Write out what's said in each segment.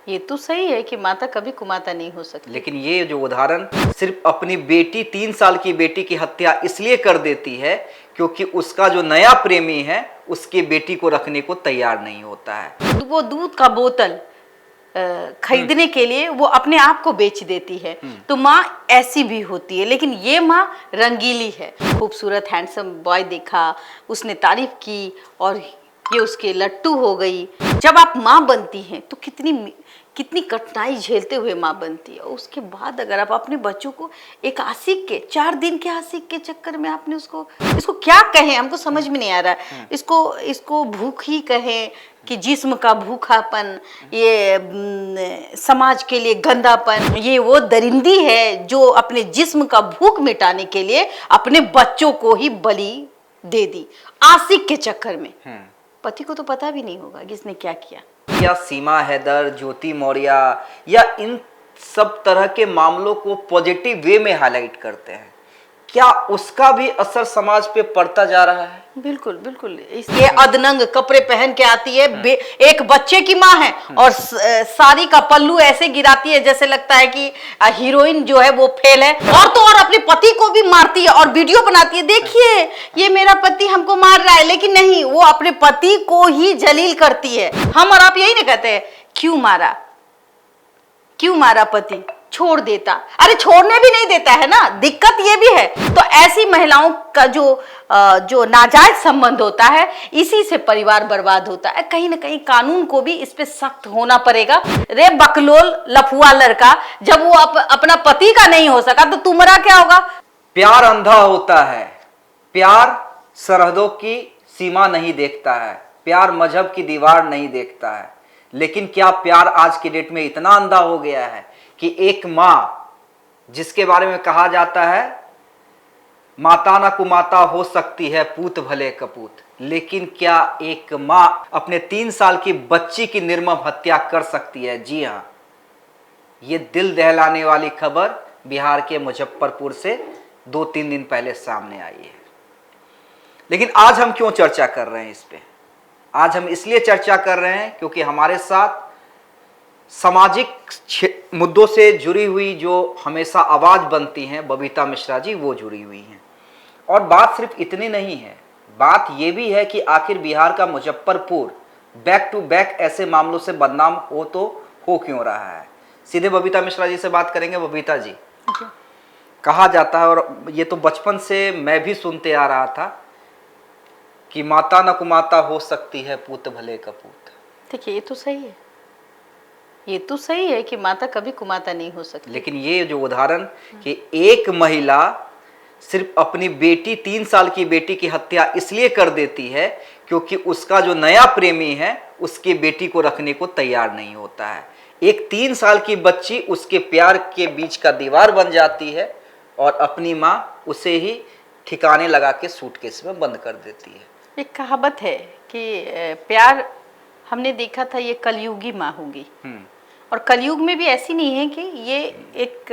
ये तो सही है कि माता कभी कुमाता नहीं हो सकती, लेकिन ये जो उदाहरण सिर्फ अपनी बेटी 3 साल की बेटी की हत्या इसलिए कर देती है क्योंकि उसका जो नया प्रेमी है उसकी बेटी को रखने को तैयार नहीं होता है। वो दूध का बोतल खरीदने के लिए वो अपने आप को बेच देती है। तो माँ ऐसी भी होती है, लेकिन ये माँ रंगीली है। खूबसूरत हैंडसम बॉय देखा, उसने तारीफ की और ये उसके लट्टू हो गई। जब आप माँ बनती हैं तो कितनी कठिनाई झेलते हुए माँ बनती है। उसके बाद अगर आप अपने बच्चों को एक आशिक के 4 दिन के आशिक के चक्कर में आपने इसको क्या कहें, हमको समझ में नहीं आ रहा है। इसको भूख ही कहें कि जिस्म का भूखापन, ये समाज के लिए गंदापन, ये वो दरिंदी है जो अपने जिस्म का भूख मिटाने के लिए अपने बच्चों को ही बलि दे दी आशिक के चक्कर में। पति को तो पता भी नहीं होगा कि इसने क्या किया। या सीमा हैदर, ज्योति मौर्य या इन सब तरह के मामलों को पॉजिटिव वे में हाईलाइट करते हैं, क्या उसका भी असर समाज पे पड़ता जा रहा है? बिल्कुल बिल्कुल। ये अदनंग कपड़े पहन के आती है, एक बच्चे की माँ है और साड़ी का पल्लू ऐसे गिराती है जैसे लगता है कि हीरोइन जो है वो फेल है। और तो और अपने पति को भी मारती है और वीडियो बनाती है, देखिए ये मेरा पति हमको मार रहा है। लेकिन नहीं, वो अपने पति को ही जलील करती है। हम और आप यही नहीं कहते हैं क्यों मारा पति, छोड़ देता। अरे छोड़ने भी नहीं देता है ना, दिक्कत ये भी है। तो ऐसी महिलाओं का जो नाजायज संबंध होता है, इसी से परिवार बर्बाद होता है। कहीं ना कहीं कानून को भी इस पे सख्त होना पड़ेगा। रे बकलोल लफुआ लड़का, जब वो अपना पति का नहीं हो सका तो तुम्हारा क्या होगा? प्यार अंधा होता है, प्यार सरहदों की सीमा नहीं देखता है, प्यार मजहब की दीवार नहीं देखता है। लेकिन क्या प्यार आज की डेट में इतना अंधा हो गया है कि एक माँ, जिसके बारे में कहा जाता है माता ना कुमाता हो सकती है पूत भले कपूत, लेकिन क्या एक माँ अपने 3 साल की बच्ची की निर्मम हत्या कर सकती है? जी हाँ, ये दिल दहलाने वाली खबर बिहार के मुजफ्फरपुर से 2-3 दिन पहले सामने आई है। लेकिन आज हम क्यों चर्चा कर रहे हैं इस पे? आज हम इसलिए चर्चा कर रहे हैं क्योंकि हमारे साथ सामाजिक मुद्दों से जुड़ी हुई जो हमेशा आवाज बनती हैं बबीता मिश्रा जी, वो जुड़ी हुई हैं। और बात सिर्फ इतनी नहीं है, बात ये भी है कि आखिर बिहार का मुजफ्फरपुर बैक टू बैक ऐसे मामलों से बदनाम हो क्यों रहा है। सीधे बबीता मिश्रा जी से बात करेंगे। बबीता जी, कहा जाता है और ये तो बचपन से मैं भी सुनते आ रहा था कि माता न कुमाता हो सकती है पूत भले कपूत। देखिए ये तो सही है कि माता कभी कुमाता नहीं हो सकती, लेकिन ये जो उदाहरण कि एक महिला सिर्फ अपनी बेटी 3 साल की बेटी की हत्या इसलिए कर देती है क्योंकि उसका जो नया प्रेमी है उसकी बेटी को रखने को तैयार नहीं होता है। एक 3 साल की बच्ची उसके प्यार के बीच का दीवार बन जाती है और अपनी माँ उसे ही ठिकाने लगा के सूटकेस में बंद कर देती है। एक कहावत है कि प्यार हमने देखा था ये कलयुगी माँ होगी, और कलयुग में भी ऐसी नहीं है कि ये एक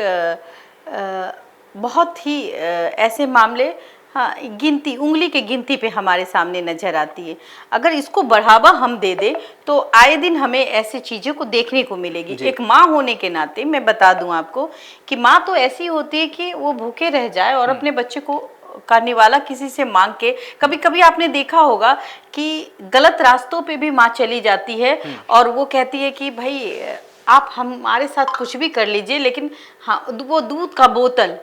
बहुत ही ऐसे मामले, हाँ, उंगली के गिनती पे हमारे सामने नजर आती है। अगर इसको बढ़ावा हम दे दें तो आए दिन हमें ऐसी चीज़ों को देखने को मिलेगी। एक माँ होने के नाते मैं बता दूं आपको कि माँ तो ऐसी होती है कि वो भूखे रह जाए और अपने बच्चे को करने वाला किसी से मांग के, कभी कभी आपने देखा होगा कि गलत रास्तों पे भी माँ चली जाती है और वो कहती है कि भाई आप हमारे साथ कुछ भी कर लीजिए, लेकिन हाँ, वो दूध का बोतल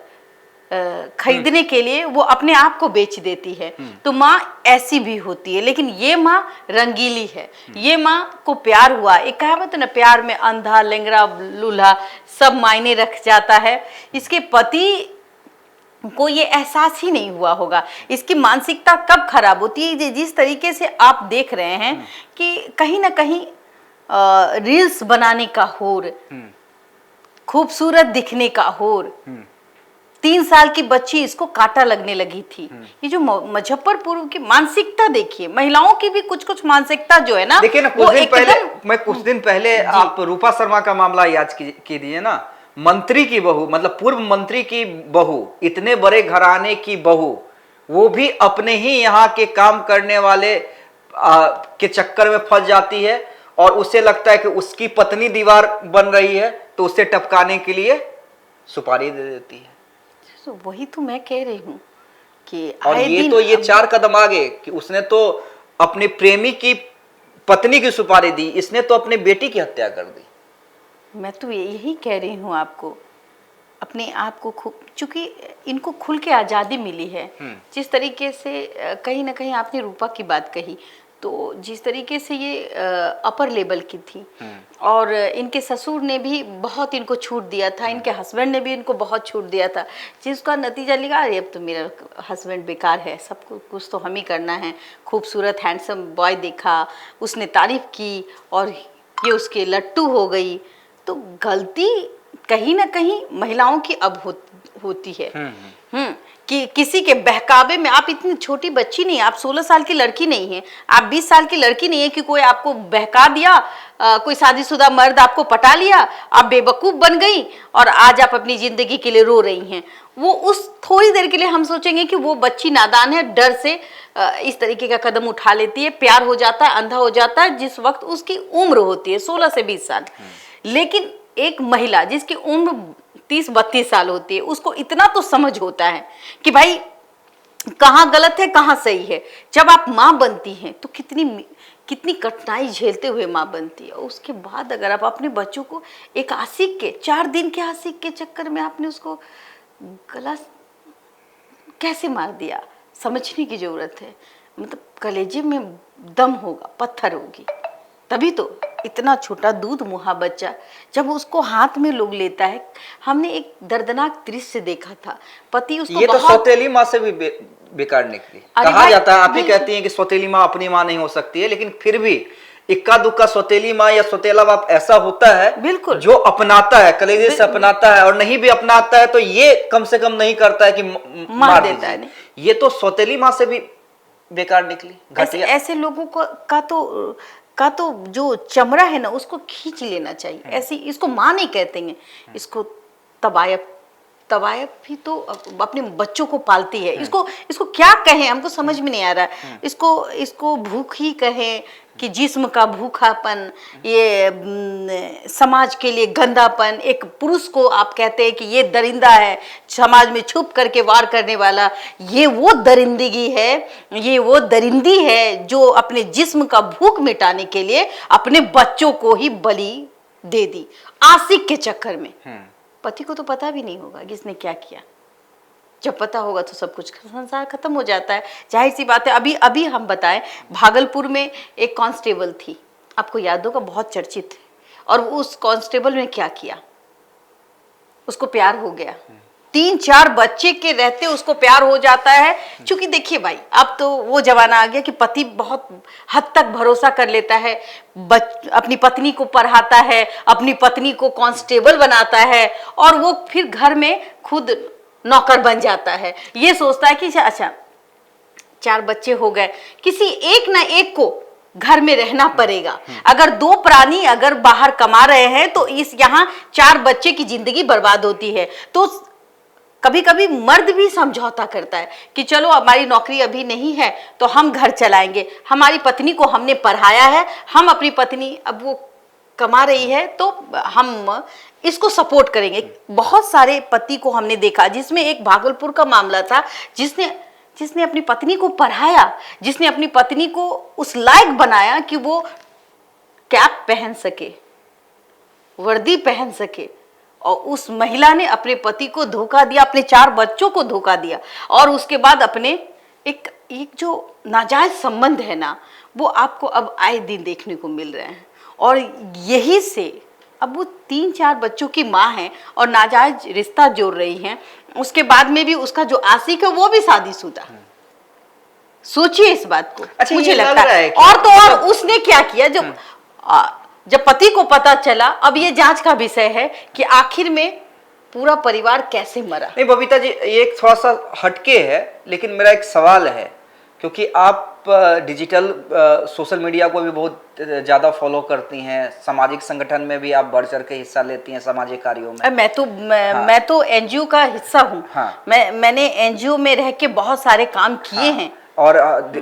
खरीदने के लिए वो अपने आप को बेच देती है। तो माँ ऐसी भी होती है, लेकिन ये माँ रंगीली है। ये माँ को प्यार हुआ, एक कहावत है ना, प्यार में अंधा लंगड़ा लूल्हा सब मायने रख जाता है। इसके पति को ये एहसास ही नहीं हुआ होगा। इसकी मानसिकता कब खराब होती है? जिस तरीके से आप देख रहे हैं कि कहीं ना कहीं रील्स बनाने का होर, खूबसूरत दिखने का होर, 3 साल की बच्ची इसको कांटा लगने लगी थी। ये जो मुजफ्फरपुर की मानसिकता देखिए, महिलाओं की भी कुछ मानसिकता जो है ना, देखिए ना, कुछ दिन पहले आप रूपा शर्मा का मामला याद कीजिए ना। मंत्री की बहू, मतलब पूर्व मंत्री की बहू, इतने बड़े घराने की बहू, वो भी अपने ही यहाँ के काम करने वाले के चक्कर में फंस जाती है और उसे लगता है कि उसकी पत्नी दीवार बन रही है तो उसे टपकाने के लिए सुपारी दे देती है। तो वही तो मैं कह रही हूँ कि और आए ये दिन तो ये अब 4 कदम आगे कि उसने तो अपने प्रेमी की पत्नी की सुपारी दी, इसने तो अपने बेटी की हत्या कर दी। मैं तो यही कह रही हूँ आपको, अपने आप को चूंकि इनको खुल के आज़ादी मिली है, जिस तरीके से कहीं ना कहीं आपने रूपा की बात कही, तो जिस तरीके से ये अपर लेवल की थी और इनके ससुर ने भी बहुत इनको छूट दिया था, इनके हस्बैंड ने भी इनको बहुत छूट दिया था, जिसका नतीजा निकाला अरे अब तो मेरा हस्बैंड बेकार है, सब कुछ तो हम ही करना है। खूबसूरत हैंडसम बॉय देखा, उसने तारीफ की और ये उसके लट्टू हो गई। तो गलती कहीं ना कहीं महिलाओं की अब होती है। कि किसी के बहकावे में, आप इतनी छोटी बच्ची नहीं, आप 16 साल की लड़की नहीं है, आप 20 साल की लड़की नहीं है कि कोई आपको बहका दिया, कोई शादीशुदा मर्द आपको पटा लिया, आप बेवकूफ बन गई और आज आप अपनी जिंदगी के लिए रो रही हैं। वो उस थोड़ी देर के लिए हम सोचेंगे कि वो बच्ची नादान है, डर से इस तरीके का कदम उठा लेती है, प्यार हो जाता है, अंधा हो जाता है, जिस वक्त उसकी उम्र होती है 16 से 20 साल। लेकिन एक महिला जिसकी उम्र 30-32 साल होती है, उसको इतना तो समझ होता है कि भाई कहाँ गलत है कहाँ सही है। जब आप माँ बनती हैं तो कितनी कठिनाई झेलते हुए माँ बनती है, और उसके बाद अगर आप अपने बच्चों को एक आशिक के 4 दिन के आशिक के चक्कर में आपने उसको गला कैसे मार दिया, समझने की जरूरत है। मतलब कलेजे में दम होगा, पत्थर होगी, तभी तो इतना छोटा दूध मुहा बच्चा जब उसको हाथ में लोग लेता है। हमने एक दर्दनाक दृश्य देखा था, पति उसको ये तो सौतेली माँ से भी बेकार निकली। कहा जाता है, आप ही कहती हैं कि सौतेली माँ अपनी माँ नहीं हो सकती है, लेकिन फिर भी इक्का दुक्का सौतेली माँ या सौतेला बाप ऐसा होता है बिल्कुल जो अपनाता है, कलेजे से अपनाता है, और नहीं भी अपनाता है तो ये कम से कम नहीं करता है कि मार देता है। ये तो सौतेली माँ से भी बेकार निकली, घटिया। ऐसे लोगों को का तो जो चमड़ा है ना उसको खींच लेना चाहिए। ऐसी इसको माँ नहीं कहते हैं, इसको तवायफ भी तो अपने बच्चों को पालती है। इसको क्या कहें, हमको समझ में नहीं आ रहा है। इसको भूख ही कहें कि जिस्म का भूखापन, ये समाज के लिए गंदापन। एक पुरुष को आप कहते हैं कि ये दरिंदा है, समाज में छुप करके वार करने वाला, ये वो दरिंदगी है, ये वो दरिंदी है जो अपने जिस्म का भूख मिटाने के लिए अपने बच्चों को ही बलि दे दी आशिक के चक्कर में। पति को तो पता भी नहीं होगा कि इसने क्या किया। जब पता होगा तो सब कुछ संसार खत्म हो जाता है, जाहिर सी बात है। अभी हम बताएं, भागलपुर में एक कांस्टेबल थी, आपको याद होगा, बहुत चर्चित है। और उस कांस्टेबल ने क्या किया, उसको प्यार हो गया, 3-4 बच्चे के रहते उसको प्यार हो जाता है। क्योंकि देखिए भाई, अब तो वो जमाना आ गया कि पति बहुत हद तक भरोसा कर लेता है, अपनी पत्नी को पढ़ाता है, अपनी पत्नी को कांस्टेबल बनाता है, और वो फिर घर में खुद नौकर बन जाता है। ये सोचता है कि अच्छा 4 बच्चे हो गए, किसी एक ना एक को घर में रहना पड़ेगा। अगर 2 प्राणी अगर बाहर कमा रहे हैं तो यहाँ 4 बच्चे की जिंदगी बर्बाद होती है। तो कभी कभी मर्द भी समझौता करता है कि चलो हमारी नौकरी अभी नहीं है तो हम घर चलाएंगे, हमारी पत्नी को हमने पढ़ाया है, हम अपनी पत्नी अब वो कमा रही है तो हम इसको सपोर्ट करेंगे। बहुत सारे पति को हमने देखा, जिसमें एक भागलपुर का मामला था, जिसने अपनी पत्नी को पढ़ाया, जिसने अपनी पत्नी को उस लायक बनाया कि वो कैप पहन सके, वर्दी पहन सके, और उस महिला ने अपने पति को धोखा दिया, अपने 4 बच्चों को धोखा दिया, और उसके बाद अपने एक जो नाजायज संबंध है ना, वो आपको अब आए दिन देखने को मिल रहे हैं। और यही से अब वो 3-4 बच्चों की माँ है और नाजायज रिश्ता जोड़ रही हैं। उसके बाद में भी उसका जो आशिक है वो भी शादीशुदा। सोचिए इस बात को। अच्छा, मुझे लगता है और तो और उसने क्या किया, जब पति को पता चला, अब ये जांच का विषय है कि आखिर में पूरा परिवार कैसे मरा। नहीं बबीता जी, ये एक थोड़ा सा हटके है, लेकिन मेरा एक सवाल है, क्योंकि आप डिजिटल सोशल मीडिया को भी बहुत ज़्यादा फॉलो करती हैं, सामाजिक संगठन में भी आप बढ़ चढ़ के हिस्सा लेती हैं, सामाजिक कार्यों में। मैं तो एनजीओ का हिस्सा हूँ। मैंने एनजीओ में रह के बहुत सारे काम किए हैं। और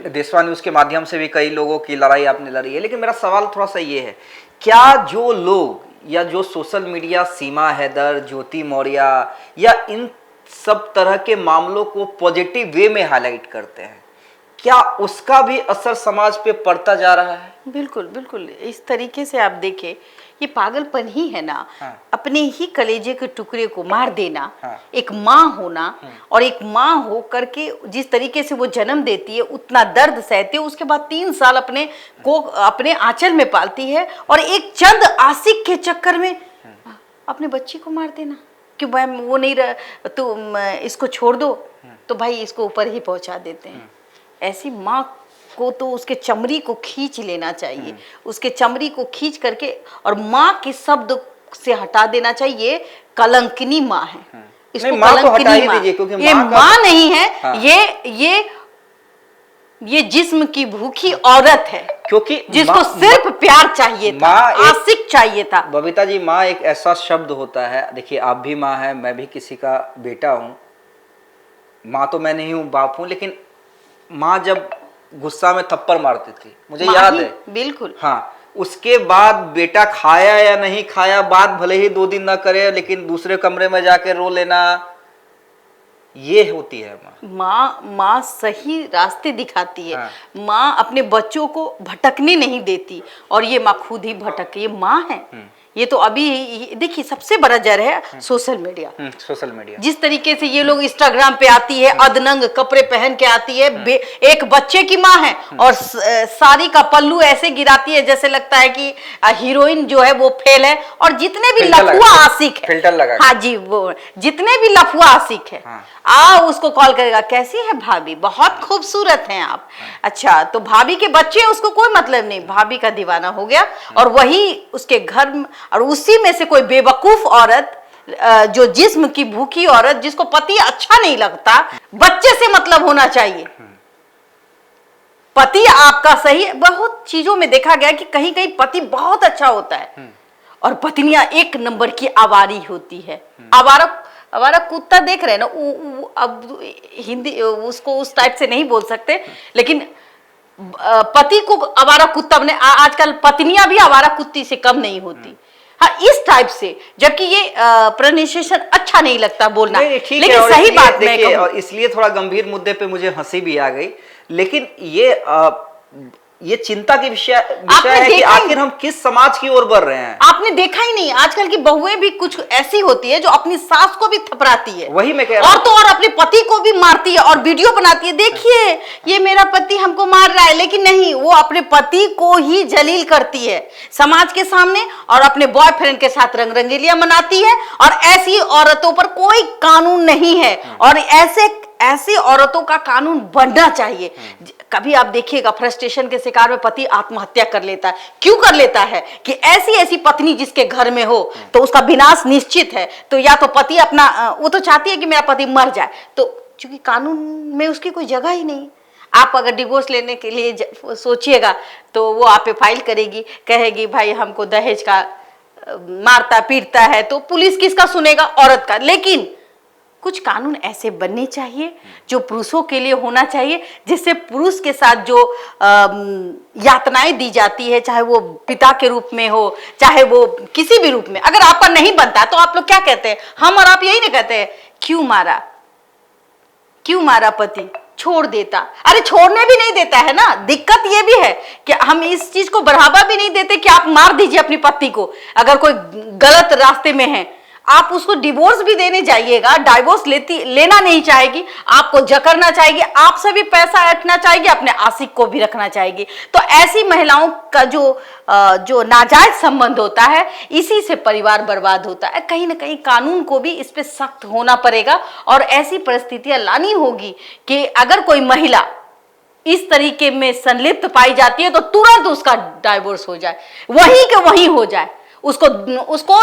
देशवा न्यूज के माध्यम से भी कई लोगों की लड़ाई आपने लड़ी है। लेकिन मेरा सवाल थोड़ा सा ये है, क्या जो लोग या जो सोशल मीडिया सीमा हैदर, ज्योति मौर्य या इन सब तरह के मामलों को पॉजिटिव वे में हाईलाइट करते हैं, क्या उसका भी असर समाज पे पड़ता जा रहा है? बिल्कुल बिल्कुल, इस तरीके से आप देखें, ये पागलपन ही है ना। हाँ। अपने ही कलेजे के टुकड़े को मार देना। हाँ। एक माँ होना, और एक माँ हो करके जिस तरीके से वो जन्म देती है, उतना दर्द सहती है, उसके बाद 3 साल अपने आंचल में पालती है, और एक चंद आशिक के चक्कर में अपने बच्ची को मार देना कि भाई वो नहीं रह, तो इसको छोड़ दो, तो भाई इसको ऊपर ही पहुंचा देते हैं। ऐसी माँ को तो उसके चमड़ी को खींच लेना चाहिए, उसके चमड़ी को खींच करके और माँ के शब्द से हटा देना चाहिए। कलंकिनी माँ है, इसको नहीं, माँ तो हटा ही कलंकिनी माँ, दीजिए, क्योंकि ये माँ का माँ नहीं है। हाँ। ये जिस्म की भूखी औरत है, क्योंकि जिसको सिर्फ प्यार चाहिए था, आशिक चाहिए था। बबीता जी, माँ एक ऐसा शब्द होता है, देखिए आप भी माँ है, मैं भी किसी का बेटा हूँ, माँ तो मैं नहीं हूँ, बाप हूँ, लेकिन माँ जब गुस्सा में थप्पड़ मारती थी, मुझे याद है। बिल्कुल। हाँ, उसके बाद बेटा खाया या नहीं खाया, बात भले ही 2 दिन ना करे, लेकिन दूसरे कमरे में जाके रो लेना, ये होती है माँ। माँ सही रास्ते दिखाती है। हाँ। माँ अपने बच्चों को भटकने नहीं देती, और ये माँ खुद ही भटक, ये माँ है। ये तो अभी देखिए, सबसे बड़ा जड़ है सोशल मीडिया। सोशल मीडिया जिस तरीके से ये लोग इंस्टाग्राम पे आती है, अदनंग कपड़े पहन के आती है, एक बच्चे की माँ है, और साड़ी का पल्लू ऐसे गिराती है जैसे लगता है कि हीरोइन जो है वो फेल है। और जितने भी लफुआ आशिक है, फिल्टर लगा, हाँ जी, वो जितने भी लफुआ आशिक है, उसको कॉल करेगा, कैसी है भाभी, बहुत खूबसूरत हैं आप। अच्छा, तो भाभी के बच्चे, उसको कोई मतलब नहीं, भाभी का दीवाना हो गया। और वही उसके घर, और उसी में से कोई बेवकूफ औरत, जो जिस्म की भूखी औरत, जिसको पति अच्छा नहीं लगता, बच्चे से मतलब होना चाहिए। पति आपका सही, बहुत चीजों में देखा गया कि कहीं कहीं पति बहुत अच्छा होता है, और पत्नियां 1 नंबर की आवारी होती है। आवारा कुत्ता देख रहे हैं ना, अब हिंदी उसको उस टाइप से नहीं बोल सकते, लेकिन पति को आवारा कुत्ता बने। आजकल पत्नियां भी आवारा कुत्ती से कम नहीं होती। हाँ, इस टाइप से, जबकि ये प्रोनाउंसिएशन अच्छा नहीं लगता बोलना, लेकिन सही बात मैं कहूं। और इसलिए थोड़ा गंभीर मुद्दे पे मुझे हंसी भी आ गई, लेकिन ये चिंता की विषय है कि आखिर हम किस समाज की ओर बढ़ रहे हैं। आपने देखा ही नहीं, आजकल की बहुएं भी कुछ ऐसी होती है जो अपनी सास को भी थपराती है, वही मैं कह रहा हूं, और तो और अपने पति को भी मारती है, और वीडियो बनाती है, देखिए ये मेरा पति हमको मार रहा है। लेकिन नहीं, वो अपने पति को ही जलील करती है समाज के सामने, और अपने बॉयफ्रेंड के साथ रंग रंगेलियां मनाती है। और ऐसी औरतों पर कोई कानून नहीं है, और ऐसी औरतों का कानून बनना चाहिए। कभी आप देखिएगा, फ्रस्ट्रेशन के शिकार में पति आत्महत्या कर लेता है। क्यों कर लेता है? कि ऐसी पत्नी जिसके घर में हो तो उसका विनाश निश्चित है। तो या तो पति अपना, वो तो चाहती है कि मेरा पति मर जाए, तो चूंकि कानून में उसकी कोई जगह ही नहीं। आप अगर डिवोर्स लेने के लिए सोचिएगा तो वो आप पे फाइल करेगी, कहेगी भाई हमको दहेज का मारता पीटता है, तो पुलिस किसका सुनेगा? औरत का। लेकिन कुछ कानून ऐसे बनने चाहिए जो पुरुषों के लिए होना चाहिए, जिससे पुरुष के साथ जो यातनाएं दी जाती है, चाहे वो पिता के रूप में हो, चाहे वो किसी भी रूप में, अगर आपका नहीं बनता तो आप लोग क्या कहते हैं? हम और आप यही नहीं कहते हैं क्यों मारा पति, छोड़ देता। अरे छोड़ने भी नहीं देता है ना। दिक्कत ये भी है कि हम इस चीज को बढ़ावा भी नहीं देते कि आप मार दीजिए अपनी पत्नी को। अगर कोई गलत रास्ते में है, आप उसको डिवोर्स भी देने जाइएगा, डाइवोर्स लेना नहीं चाहेगी, आपको जकड़ना चाहेगी, आपसे भी पैसा ऐंठना चाहेगी, अपने आशिक को भी रखना चाहेगी। तो ऐसी महिलाओं का जो नाजायज संबंध होता है, इसी से परिवार बर्बाद होता है। कहीं ना कहीं कानून को भी इस पे सख्त होना पड़ेगा, और ऐसी परिस्थितियां लानी होगी कि अगर कोई महिला इस तरीके में संलिप्त पाई जाती है तो तुरंत उसका डाइवोर्स हो जाए, वहीं के वहीं हो जाए, उसको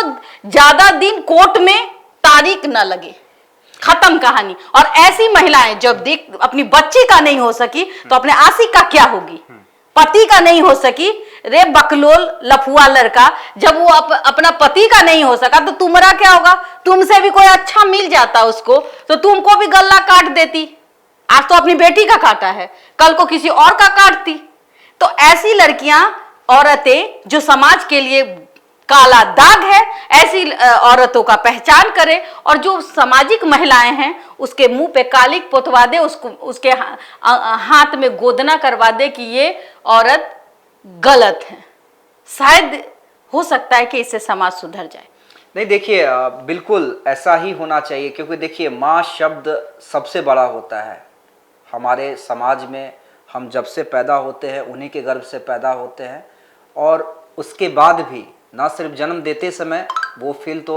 ज्यादा दिन कोर्ट में तारीख ना लगे, खत्म कहानी। और ऐसी महिलाएं जब अपनी बच्ची का नहीं हो सकी तो अपने आशिक का क्या होगी? पति का नहीं हो सकी, रे बकलोल लफुआ लड़का, जब वो अपना पति का नहीं हो सका तो तुम्हारा क्या होगा? तुमसे भी कोई अच्छा मिल जाता उसको तो तुमको भी गला काट देती। आज तो अपनी बेटी का काटा है, कल को किसी और का काटती। तो ऐसी लड़कियां, औरतें जो समाज के लिए काला दाग है, ऐसी औरतों का पहचान करे, और जो सामाजिक महिलाएं हैं उसके मुंह पे कालिक पोतवा दे, उसको उसके हाथ में गोदना करवा दे कि ये औरत गलत है। शायद हो सकता है कि इससे समाज सुधर जाए। नहीं देखिए, बिल्कुल ऐसा ही होना चाहिए, क्योंकि देखिए माँ शब्द सबसे बड़ा होता है हमारे समाज में। हम जब से पैदा होते हैं उन्हीं के गर्भ से पैदा होते हैं, और उसके बाद भी ना सिर्फ जन्म देते समय वो फील तो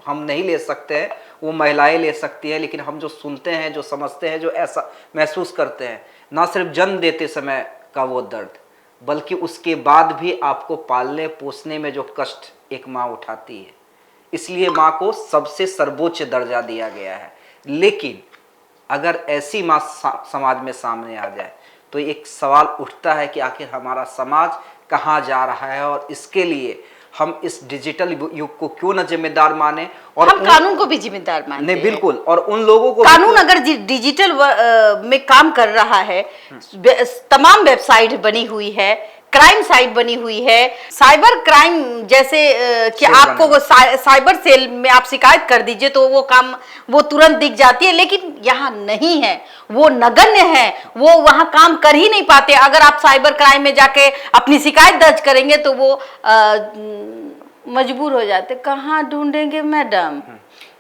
हम नहीं ले सकते हैं, वो महिलाएं ले सकती है, लेकिन हम जो सुनते हैं, जो समझते हैं, जो ऐसा महसूस करते हैं, ना सिर्फ जन्म देते समय का वो दर्द, बल्कि उसके बाद भी आपको पालने पोसने में जो कष्ट एक माँ उठाती है। इसलिए माँ को सबसे सर्वोच्च दर्जा दिया गया है। लेकिन अगर ऐसी माँ समाज में सामने आ जाए तो एक सवाल उठता है कि आखिर हमारा समाज कहाँ जा रहा है, और इसके लिए हम इस डिजिटल युग को क्यों न जिम्मेदार माने, और हम कानून को भी जिम्मेदार मानते हैं। नहीं बिल्कुल, और उन लोगों को कानून अगर डिजिटल में काम कर रहा है, तमाम वेबसाइट बनी हुई है, क्राइम साइट बनी हुई है, साइबर क्राइम जैसे कि आपको साइबर सेल में आप शिकायत कर दीजिए तो वो काम वो तुरंत दिख जाती है, लेकिन यहाँ नहीं है, वो नगण्य है, वो वहाँ काम कर ही नहीं पाते। अगर आप साइबर क्राइम में जाके अपनी शिकायत दर्ज करेंगे तो वो मजबूर हो जाते, कहाँ ढूंढेंगे मैडम।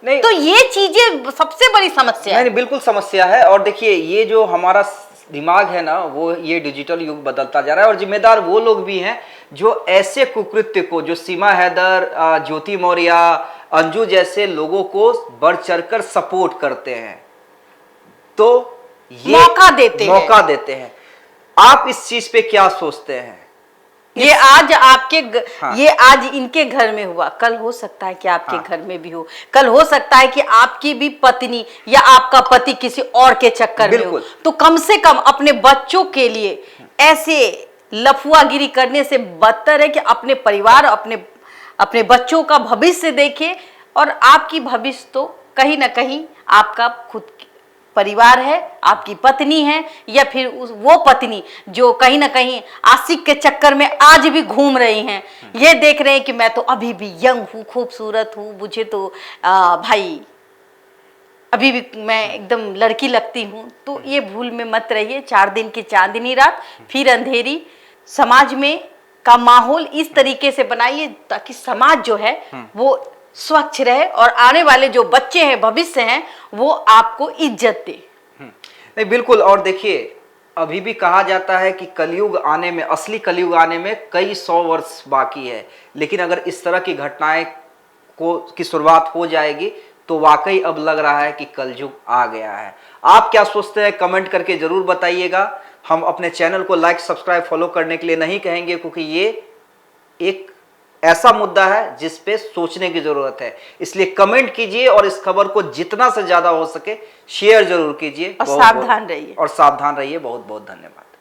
नहीं, तो ये चीजें सबसे बड़ी समस्या है। नहीं, बिल्कुल समस्या है। और देखिए ये जो हमारा दिमाग है ना, वो ये डिजिटल युग बदलता जा रहा है, और जिम्मेदार वो लोग भी हैं जो ऐसे कुकृत्य को, जो सीमा हैदर, ज्योति मौर्य, अंजू जैसे लोगों को बढ़ चढ़कर सपोर्ट करते हैं, तो ये मौका देते हैं। आप इस चीज पे क्या सोचते हैं? ये आज आपके हाँ। ये आज इनके घर में हुआ, कल हो सकता है कि आपके घर में भी हो, कल हो सकता है कि आपकी भी पत्नी या आपका पति किसी और के चक्कर में हो। तो कम से कम अपने बच्चों के लिए ऐसे लफुआगिरी करने से बदतर है कि अपने परिवार, अपने बच्चों का भविष्य देखिए। और आपकी भविष्य तो कहीं ना कहीं आपका खुद परिवार है, आपकी पत्नी है, या फिर वो पत्नी जो कहीं ना कहीं आशिक के चक्कर में आज भी घूम रही हैं, ये देख रहे हैं कि मैं तो अभी भी यंग हूँ, खूबसूरत हूँ, मुझे तो भाई अभी भी मैं एकदम लड़की लगती हूँ। तो ये भूल में मत रहिए। 4 दिन की चांदनी रात फिर अंधेरी। समाज में का माहौल इस तरीके से बनाइए ताकि समाज जो है वो स्वच्छ रहे, और आने वाले जो बच्चे हैं, भविष्य हैं, वो आपको इज्जत दे। नहीं बिल्कुल। और देखिए अभी भी कहा जाता है कि कलयुग आने में, असली कलयुग आने में कई 100 वर्ष बाकी है, लेकिन अगर इस तरह की घटनाएं की शुरुआत हो जाएगी तो वाकई अब लग रहा है कि कलयुग आ गया है। आप क्या सोचते हैं कमेंट करके जरूर बताइएगा। हम अपने चैनल को लाइक, सब्सक्राइब, फॉलो करने के लिए नहीं कहेंगे, क्योंकि ये एक ऐसा मुद्दा है जिस पे सोचने की जरूरत है। इसलिए कमेंट कीजिए और इस खबर को जितना से ज्यादा हो सके शेयर जरूर कीजिए, और सावधान रहिए। बहुत बहुत धन्यवाद।